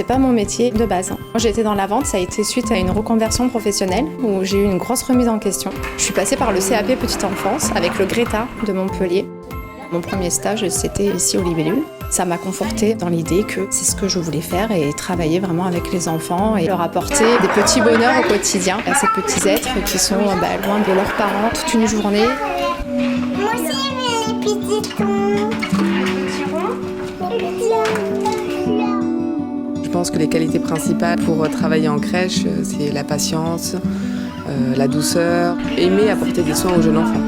c'est pas mon métier de base. Moi, j'étais dans la vente, ça a été suite à une reconversion professionnelle où j'ai eu une grosse remise en question. Je suis passée par le CAP Petite Enfance avec le Greta de Montpellier. Mon premier stage, c'était ici au Libellule. Ça m'a confortée dans l'idée que c'est ce que je voulais faire et travailler vraiment avec les enfants et leur apporter des petits bonheurs au quotidien à ces petits êtres qui sont loin de leurs parents toute une journée. Moi aussi, j'ai les petits Je pense que les qualités principales pour travailler en crèche, c'est la patience, la douceur, aimer apporter des soins aux jeunes enfants.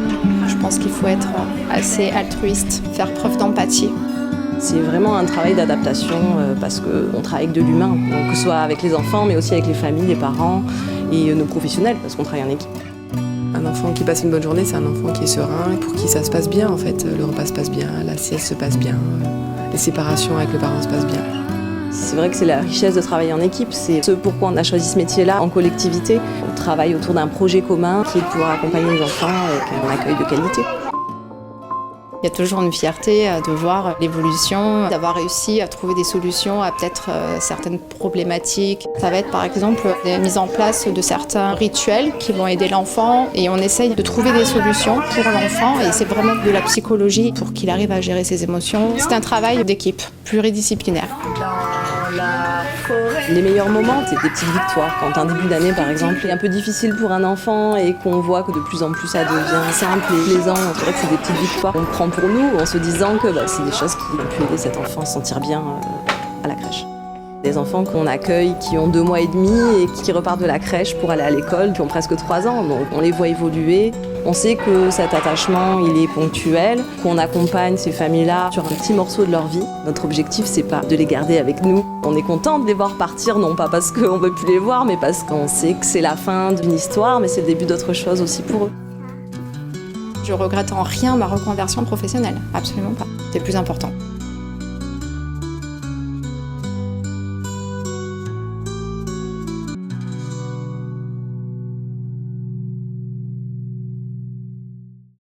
Je pense qu'il faut être assez altruiste, faire preuve d'empathie. C'est vraiment un travail d'adaptation parce qu'on travaille avec de l'humain, donc que ce soit avec les enfants, mais aussi avec les familles, les parents et nos professionnels, parce qu'on travaille en équipe. Un enfant qui passe une bonne journée, c'est un enfant qui est serein, pour qui ça se passe bien en fait. Le repas se passe bien, la sieste se passe bien, les séparations avec le parent se passent bien. C'est vrai que c'est la richesse de travailler en équipe, c'est ce pourquoi on a choisi ce métier-là en collectivité. On travaille autour d'un projet commun qui est de pouvoir accompagner les enfants avec un accueil de qualité. Il y a toujours une fierté de voir l'évolution, d'avoir réussi à trouver des solutions à peut-être certaines problématiques. Ça va être par exemple la mise en place de certains rituels qui vont aider l'enfant et on essaye de trouver des solutions pour l'enfant et c'est vraiment de la psychologie pour qu'il arrive à gérer ses émotions. C'est un travail d'équipe pluridisciplinaire. Les meilleurs moments, c'est des petites victoires. Quand un début d'année, par exemple, est un peu difficile pour un enfant et qu'on voit que de plus en plus ça devient simple et plaisant, c'est vrai que c'est des petites victoires qu'on prend pour nous en se disant que c'est des choses qui ont pu aider cet enfant à se sentir bien à la crèche. Des enfants qu'on accueille qui ont 2 mois et demi et qui repartent de la crèche pour aller à l'école, qui ont presque 3 ans, donc on les voit évoluer. On sait que cet attachement, il est ponctuel, qu'on accompagne ces familles-là sur un petit morceau de leur vie. Notre objectif, c'est pas de les garder avec nous. On est content de les voir partir, non pas parce qu'on veut plus les voir, mais parce qu'on sait que c'est la fin d'une histoire, mais c'est le début d'autre chose aussi pour eux. Je regrette en rien ma reconversion professionnelle, absolument pas. C'est le plus important.